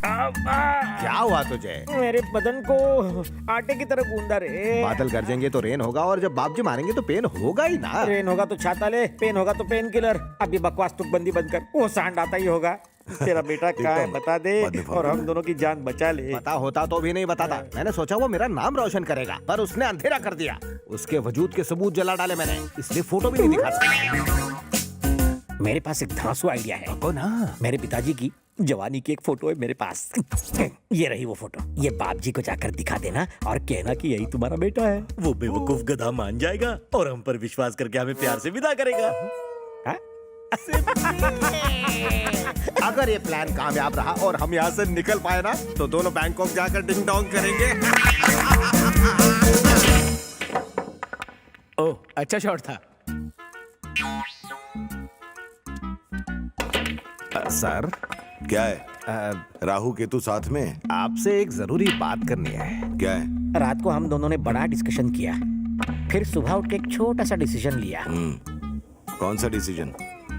क्या हुआ तुझे? मेरे बदन को आटे की तरह गूंदा रे। बादल गरजेंगे तो रेन होगा और जब बाप जी मारेंगे तो पेन होगा ही ना। रेन होगा तो छाता ले, पेन होगा तो पेन किलर। अभी बकवास तुकबंदी बंद कर, वो सांड आता ही होगा। तेरा बेटा कहाँ है बता दे और हम दोनों की जान बचा ले। पता होता तो भी नहीं बताता। मैंने सोचा वो मेरा नाम रोशन करेगा, पर उसने अंधेरा कर दिया। उसके वजूद के सबूत जला डाले मैंने, इसलिए फोटो भी नहीं दिखा सकता। मेरे पास एक धांसू आइडिया है। को ना मेरे पिताजी की जवानी की एक फोटो है मेरे पास। ये रही वो फोटो। ये बाप जी को जाकर दिखा देना और कहना कि यही तुम्हारा बेटा है। वो बेवकूफ गधा मान जाएगा और हम पर विश्वास करके हमें प्यार से विदा करेगा। हाँ? अगर ये प्लान कामयाब रहा और हम यहाँ से निकल पाए ना, तो दोनों बैंकॉक जाकर डिंग डोंग करेंगे। ओह, अच्छा शॉट था। सर क्या है? राहु केतु साथ में? आपसे एक जरूरी बात करनी है। क्या है? रात को हम दोनों ने बड़ा डिस्कशन किया, फिर सुबह उठ के एक छोटा सा डिसीजन लिया। कौन सा डिसीजन?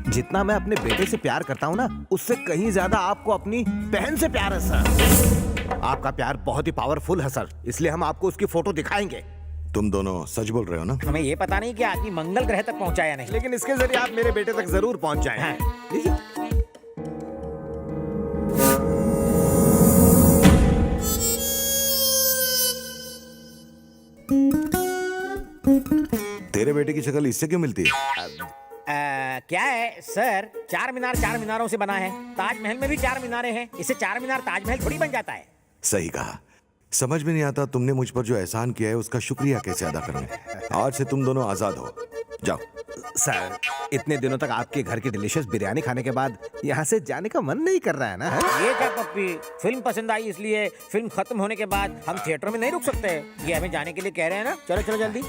जितना मैं अपने बेटे से प्यार करता हूँ ना, उससे कहीं ज्यादा आपको अपनी बहन से प्यार है सर। आपका प्यार बहुत ही पावरफुल है सर, इसलिए हम आपको उसकी फोटो दिखाएंगे। तुम दोनों सच बोल रहे हो ना? हमें ये पता नहीं कि आदमी मंगल ग्रह तक पहुंचा या नहीं, लेकिन इसके जरिए आप मेरे बेटे तक जरूर पहुंच जाएं। हाँ। तेरे बेटे की शक्ल इससे क्यों मिलती है? क्या है सर, चार मीनारों से बना है। ताजमहल में भी 4 मीनारें हैं, इससे 4 मीनार ताजमहल थोड़ी बन जाता है। सही कहा। समझ में नहीं आता तुमने मुझ पर जो एहसान किया है उसका शुक्रिया कैसे अदा करूं। आज से तुम दोनों आजाद हो, जाओ। सर, इतने दिनों तक आपके घर की डिलीशियस बिरयानी खाने के बाद यहाँ से जाने का मन नहीं कर रहा है ना? ये क्या पप्पी, फिल्म पसंद आई इसलिए फिल्म खत्म होने के बाद हम थिएटर में नहीं रुक सकते। ये हमें जाने के लिए कह रहे हैं ना, चलो चलो जल्दी।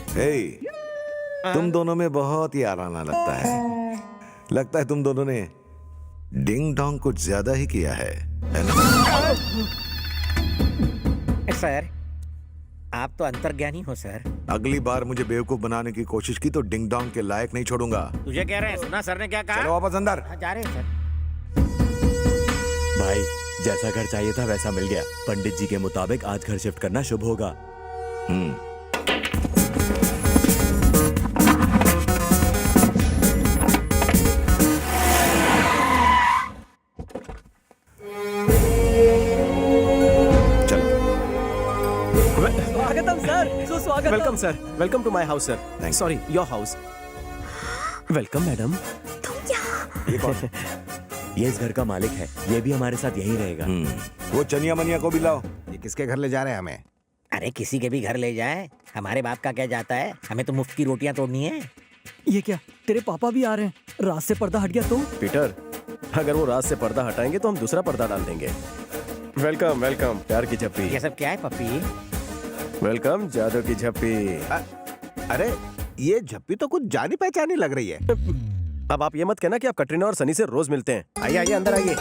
तुम दोनों में बहुत ही आराना लगता है। लगता है तुम दोनों ने डिंग डोंग कुछ ज्यादा ही किया है ना? सर, आप तो अंतर्ज्ञानी हो सर। अगली बार मुझे बेवकूफ बनाने की कोशिश की तो डिंग डोंग के लायक नहीं छोड़ूंगा। तुझे कह रहे हैं, सुना सर ने क्या कहा? चलो वापस अंदर। हाँ, जा रहे हैं सर। भाई, जैसा घर चाहिए था वैसा मिल गया। पंडित जी के मुताबिक आज घर शिफ्ट करना शुभ होगा। स्वागतम सर, सुस्वागतम। Welcome sir, welcome to my house sir. Sorry, your house. Welcome madam. ये इस घर का मालिक है, ये भी हमारे साथ यहीं रहेगा। वो चनिया मनिया को भी लाओ। ये किसके घर ले जा रहे हैं हमें? अरे किसी के भी घर ले जाए, हमारे बाप का क्या जाता है, हमें तो मुफ्त की रोटियां तोड़नी है। ये क्या, तेरे पापा भी आ रहे हैं? रात से पर्दा हट गया तो? पीटर, अगर वो रात से पर्दा हटाएंगे तो हम दूसरा पर्दा डाल देंगे। वेलकम वेलकम, प्यार की झप्पी। ये सब क्या है पप्पी? वेलकम जादू की झप्पी। अरे ये झप्पी तो कुछ जानी पहचानी लग रही है। अब आप ये मत कहना कि आप कटरीना और सनी से रोज मिलते हैं। आइए आइए अंदर आइए।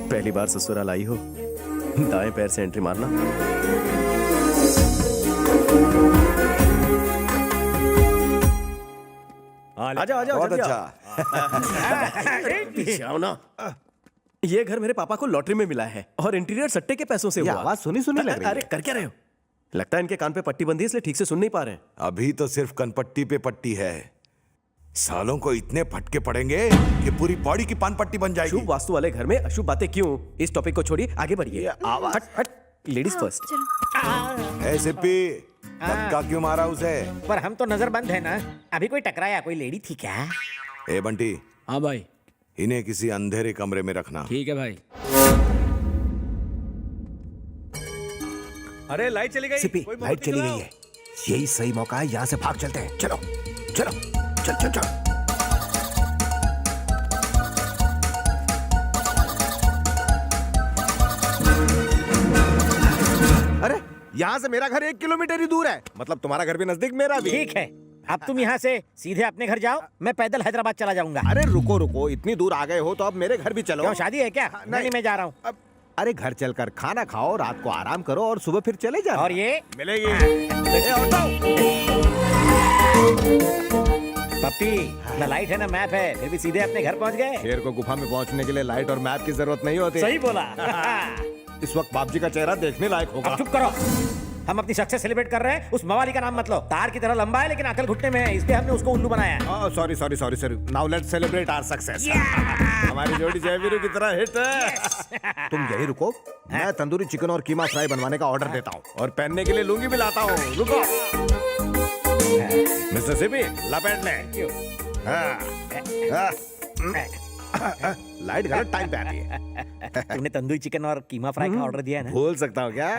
पहली बार ससुराल आई हो, दाएं पैर से एंट्री मारना। आ जाओ बहुत जल्दी अच्छा। आओ ना। ये घर मेरे पापा को लॉटरी में मिला है और इंटीरियर सट्टे के पैसों से ये हुआ। आवाज सुनी सुनी लग रही अरे है। कर क्या रहे हो? लगता है इनके कान पे पट्टी बंधी है इसलिए ठीक से सुन नहीं पा रहे हैं। अभी तो सिर्फ कनपट्टी पे पट्टी है, सालों को इतने फटके पड़ेंगे कि पूरी बॉडी की पान पट्टी बन जाएगी। शुभ वास्तु वाले घर में अशुभ बातें क्यों? इस टॉपिक को छोड़िए, आगे बढ़िए। आवाज- हट हट, लेडीज फर्स्ट। ए सिप्पी, धक्का क्यों मारा उसे? पर हम तो नजरबंद है ना। अभी कोई टकराया, कोई लेडी थी क्या? ए बंटी, हाँ भाई, इन्हें किसी अंधेरे कमरे में रखना। ठीक है भाई। अरे लाइट चली गई। सिप्पी, कोई लाइट मोमबत्ती चली गई जलाओ। है। यही सही मौका है, यहाँ से भाग चलते हैं। चलो चलो चल चल चल। अरे यहाँ से मेरा घर 1 किलोमीटर ही दूर है, मतलब तुम्हारा घर भी नजदीक, मेरा भी। ठीक है, अब तुम यहाँ से सीधे अपने घर जाओ, मैं पैदल हैदराबाद चला जाऊंगा। अरे रुको रुको, इतनी दूर आ गए हो तो अब मेरे घर भी चलो। क्यों, शादी है क्या? नहीं, मैं जा रहा हूँ। अब अरे घर चलकर खाना खाओ, रात को आराम करो और सुबह फिर चले जाओ। और ये मिलेगी। पप्पी ना लाइट है ना मैप है, फिर भी सीधे अपने घर पहुंच गए। शेर को गुफा में पहुंचने के लिए लाइट और मैप की जरूरत नहीं होती। सही बोला। इस वक्त बाप जी का चेहरा देखने लायक होगा। अब चुप करो, हम अपनी सक्सेस सेलिब्रेट कर रहे हैं। उस मवाली का नाम मत लो, तार की तरह लंबा है लेकिन अकल घुटने में है, इसलिए हमने उसको उल्लू बनाया। Sorry sorry sorry sorry, now let's celebrate our success. हमारी जोड़ी जयवीरू की तरह हिट है। तुम यही रुको, मैं तंदूरी चिकन और कीमा फ्राई बनवाने का ऑर्डर देता हूँ और पहनने के लिए लुंगी भी लाता हूँ। रुको मिस्टर सिपी, लपेट ले। लाइट गलत टाइम पे आती है। तुमने तंदूरी चिकन और कीमा फ्राई का ऑर्डर दिया है ना? भूल सकता हूँ क्या?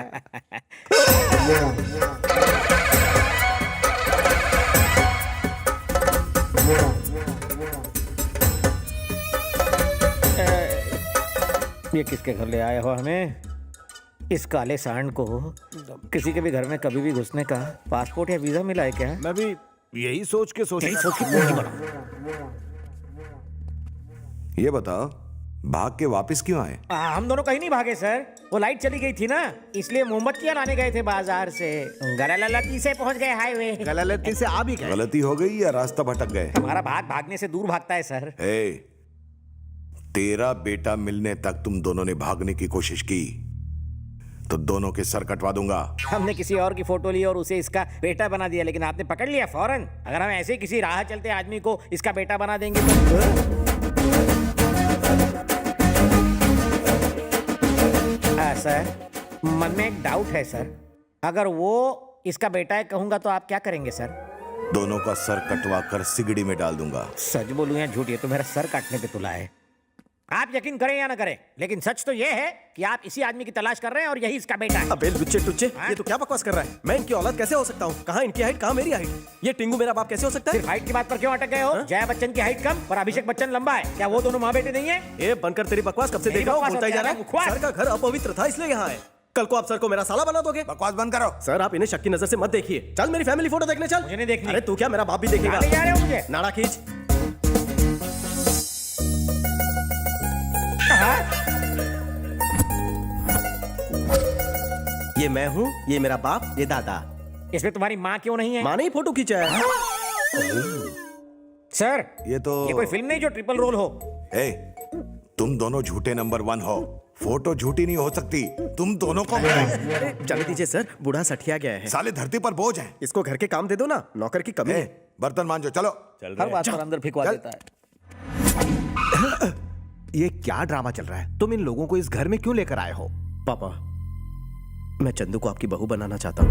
ये किसके घर ले आए हो हमें? इस काले सांड को किसी के भी घर में कभी भी घुसने का पासपोर्ट या वीजा मिला है क्या? मैं भी यही सोच के ये बताओ, भाग के वापस क्यों आए? हम दोनों कहीं नहीं भागे सर, वो लाइट चली गई थी ना, इसलिए मोमबत्तियां लाने गए थे बाजार से। गलती से पहुंच गए हाईवे। गलती से आ भी गए। गलती हो गई या रास्ता भटक गए? हमारा भाग भागने से दूर भागता है सर। तेरा बेटा मिलने तक तुम दोनों ने भागने की कोशिश की तो दोनों के सर कटवा दूंगा। हमने किसी और की फोटो ली और उसे इसका बेटा बना दिया, लेकिन आपने पकड़ लिया फौरन। अगर हम ऐसे किसी राह चलते आदमी को इसका बेटा बना देंगे तो सर, मन में एक डाउट है सर, अगर वो इसका बेटा है कहूंगा तो आप क्या करेंगे सर? दोनों का सर कटवा कर सिगड़ी में डाल दूंगा। सच बोलूं या झूठ, ये तो मेरा सर काटने पे तुला है। आप यकीन करें या ना करें, लेकिन सच तो ये है कि आप इसी आदमी की तलाश कर रहे हैं और यही इसका बेटा है। अबे लुच्चे टुच्चे, ये तो क्या बकवास कर रहा है? मैं इनकी औलाद कैसे हो सकता हूँ? कहाँ इनकी हाइट, कहाँ मेरी हाइट? ये टिंगू मेरा बाप कैसे हो सकता है? सिर्फ हाइट की बात पर क्यों अटक गए हो? जया बच्चन की हाइट कम और अभिषेक बच्चन लंबा है, क्या वो दोनों माँ बेटे नहीं है? ये बनकर तेरी बकवास कब से मेरी देख रहा हूँ, बकवास बोलता ही जा होता रहा है, है। बकवास। सर का घर अपवित्र था इसलिए यहाँ आए। कल को आप सर को मेरा साला बना दोगे? बकवास बंद करो। सर आप इन्हें शक की नजर से मत देखिए। चल मेरी फैमिली फोटो देखने चल। मुझे नहीं देखनी। अरे तू क्या, मेरा बाप भी देखेगा। ले जा रहे हो मुझे? नाड़ा खींच। ये मैं हूँ, ये मेरा बाप, ये दादा। इसमें तुम्हारी माँ क्यों नहीं है? माँ ने ही फोटो खींचा है। सर ये कोई फिल्म नहीं जो ट्रिपल रोल हो। तुम दोनों झूठे नंबर 1 हो। फोटो झूठी नहीं हो सकती, तुम दोनों को जाने दीजिए सर, बूढ़ा सठिया गया है। साले धरती पर बोझ हैं। इसको घर के काम दे दो ना, नौकर की कमी है। बर्तन मांजो, चलो। हर बात पर अंदर फिकवा देता है। ये क्या ड्रामा चल रहा है? तुम इन लोगों को इस घर में क्यों लेकर आए हो? पापा, मैं चंदू को आपकी बहू बनाना चाहता हूँ।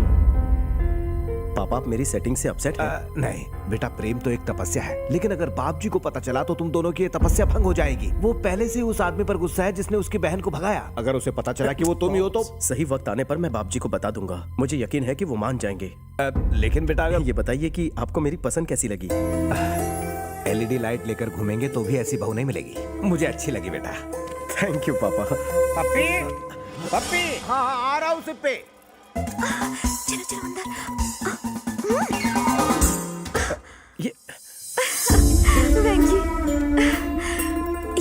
पापा आप मेरी सेटिंग से अपसेट हैं? नहीं बेटा, प्रेम तो एक तपस्या है, लेकिन अगर बाप जी को पता चला तो तुम दोनों की ये तपस्या भंग हो जाएगी। वो पहले से उस आदमी पर गुस्सा है जिसने उसकी बहन को भगाया। अगर उसे पता चला कि वो तुम ही हो तो सही वक्त आने पर मैं बाप जी को बता दूंगा। मुझे यकीन है कि वो मान जाएंगे। लेकिन बेटा अगर ये बताइए कि आपको मेरी पसंद कैसी लगी? एलईडी लाइट लेकर घूमेंगे तो भी ऐसी बहू नहीं मिलेगी। मुझे अच्छी लगी बेटा। थैंक यू पापा। पप्पी, पप्पी। हाँ आ रहा हूँ सिप्पे। चलो चलो अंदर। ये वेंकी,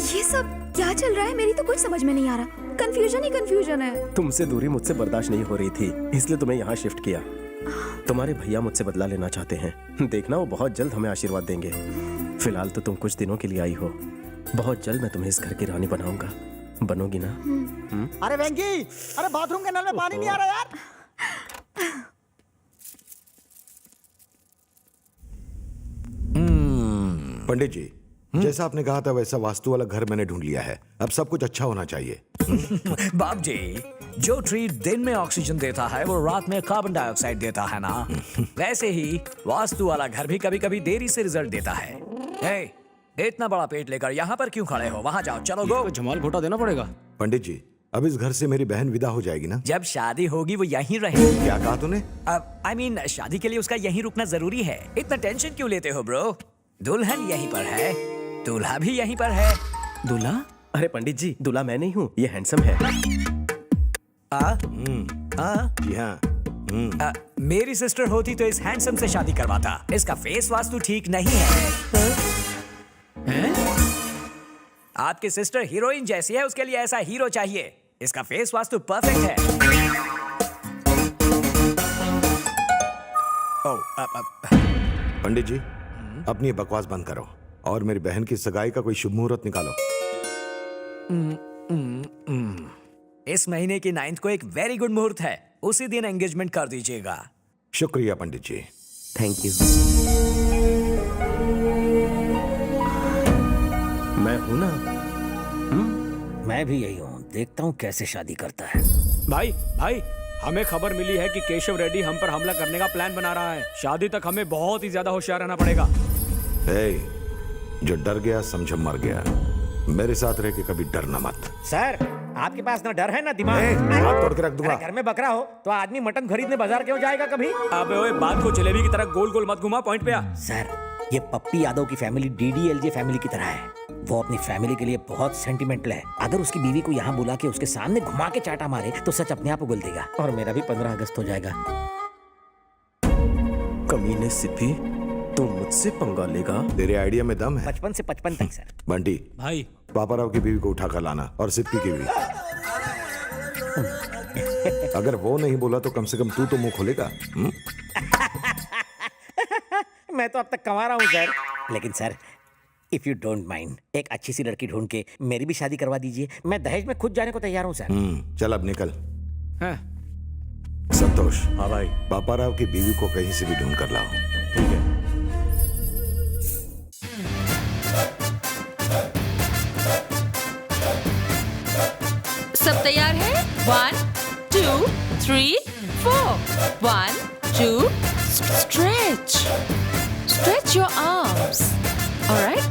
ये सब क्या चल रहा है? मेरी तो कुछ समझ में नहीं आ रहा। कंफ्यूजन ही कंफ्यूजन है। तुमसे दूरी मुझसे बर्दाश्त नहीं हो रही थी, इसलिए तुम्हें यहाँ शिफ्ट किया। तुम्हारे भैया मुझसे बदला लेना चाहते हैं। देखना वो बहुत जल्द हमें आशीर्वाद देंगे। फिलहाल तो तुम कुछ दिनों के लिए आई हो, बहुत जल्द मैं तुम्हें इस घर की रानी बनाऊंगा। बनोगी ना? अरे वेंकी, अरे बाथरूम के नल में पानी नहीं आ रहा यार। पंडित जी, जैसा आपने कहा था वैसा वास्तु वाला घर मैंने ढूंढ लिया है। अब सब कुछ अच्छा होना चाहिए। बाप जी, जो ट्री दिन में ऑक्सीजन देता है वो रात में कार्बन डाइऑक्साइड देता है ना, वैसे ही वास्तु वाला घर भी कभी कभी देरी से रिजल्ट देता है। हे, इतना बड़ा पेट लेकर यहाँ पर क्यों खड़े हो? वहाँ जाओ, चलो गो। जमाल घोटा देना पड़ेगा। पंडित जी, अब इस घर से मेरी बहन विदा हो जाएगी ना? जब शादी होगी वो यहीं रहेगी। क्या कहा तूने? I mean, शादी के लिए उसका यहीं रुकना जरूरी है। इतना टेंशन क्यों लेते हो ब्रो? दुल्हन यहीं पर है, दूल्हा भी यहीं पर है। दूल्हा? अरे पंडित जी, दूल्हा मैं नहीं हूँ, ये हैंडसम है। जी हाँ। मेरी सिस्टर होती तो इस हैंडसम से शादी करवाता। इसका फेस वास्तु ठीक नहीं है। आपकी सिस्टर हीरोइन जैसी है, उसके लिए ऐसा हीरो चाहिए। इसका फेस वास्तु परफेक्ट है। पंडित जी, अपनी बकवास बंद करो और मेरी बहन की सगाई का कोई शुभ मुहूर्त निकालो। इस महीने की 9th को एक वेरी गुड मुहूर्त है, उसी दिन एंगेजमेंट कर दीजिएगा। शुक्रिया पंडित जी। Thank you. मैं हूं ना। मैं भी यही हूँ, देखता हूँ कैसे शादी करता है। भाई भाई, हमें खबर मिली है कि केशव रेड्डी हम पर हमला करने का प्लान बना रहा है। शादी तक हमें बहुत ही ज्यादा होशियार रहना पड़ेगा। जो डर गया समझो मर गया। मेरे साथ रह के कभी डरना मत। सर, आपके पास ना डर है ना दिमाग। हाथ तोड़ के रख दूंगा। अरे घर में बकरा हो तो आदमी मटन खरीदने बाजार क्यों जाएगा कभी? अबे ओए, बात को जलेबी की तरह गोल गोल मत घुमा, पॉइंट पे आ। सर, ये पप्पी यादव की फैमिली डीडीएलजे फैमिली की तरह है। वो अपनी फैमिली के लिए बहुत सेंटिमेंटल है। अगर उसकी बीवी को यहाँ बुला के उसके सामने घुमा के चाटा मारे तो सच अपने आप उगल देगा और मेरा भी 15 अगस्त हो जाएगा। कमीने सिद्धि, तू मुझसे पंगा लेगा? तेरे आइडिया में दम है। 55 से 55 तक सर। बंटी, भाई पापाराव की बीवी को उठा कर लाना और सिप्पी की भी। अगर वो नहीं बोला तो कम से कम तू तो मुंह खोलेगा। मैं तो अब तक कमा रहा हूँ सर। लेकिन sir, if you don't mind, एक अच्छी सी लड़की ढूंढ के मेरी भी शादी करवा दीजिए। मैं दहेज में खुद जाने को तैयार हूँ सर। चल अब निकल। हाँ। संतोष, हाँ भाई। पापाराव की बीवी को कहीं से भी ढूंढ कर लाओ। ठीक है। सब तैयार है? 1 2 3 4 1 2 stretch stretch your arms. Alright,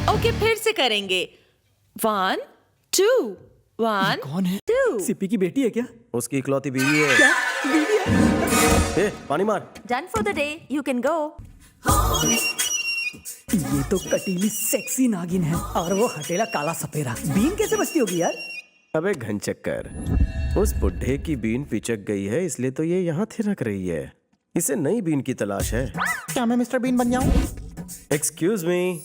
okay, फिर से करेंगे। 1 2 1 कौन है? 2। सिप्पी की बेटी है क्या? उसकी इकलौती बीवी है। क्या बीवी है? ए, पानी मार। Done for the day, you can go. ये तो कटीली सेक्सी नागिन है और वो हटेला काला सपेरा। बीन कैसे बचती होगी यार? अबे घनचक्कर, उस बुढ़े की बीन पिचक गई है इसलिए तो ये यहाँ थिरक रही है। इसे नई बीन की तलाश है। क्या मैं मिस्टर बीन बन जाऊं? Excuse me.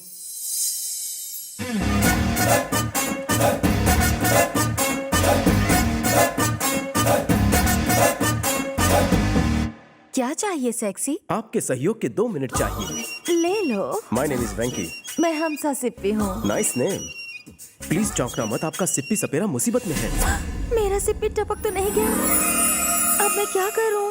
क्या चाहिए सेक्सी? आपके सहयोग के 2 मिनट चाहिए। ले लो। माय नेम इज वेंकी। मैं हमसा सिप्पी हूँ। Nice name. प्लीज चौंकना मत, आपका सिप्पी सपेरा मुसीबत में है। मेरा सिप्पी टपक तो नहीं गया? अब मैं क्या करूँ?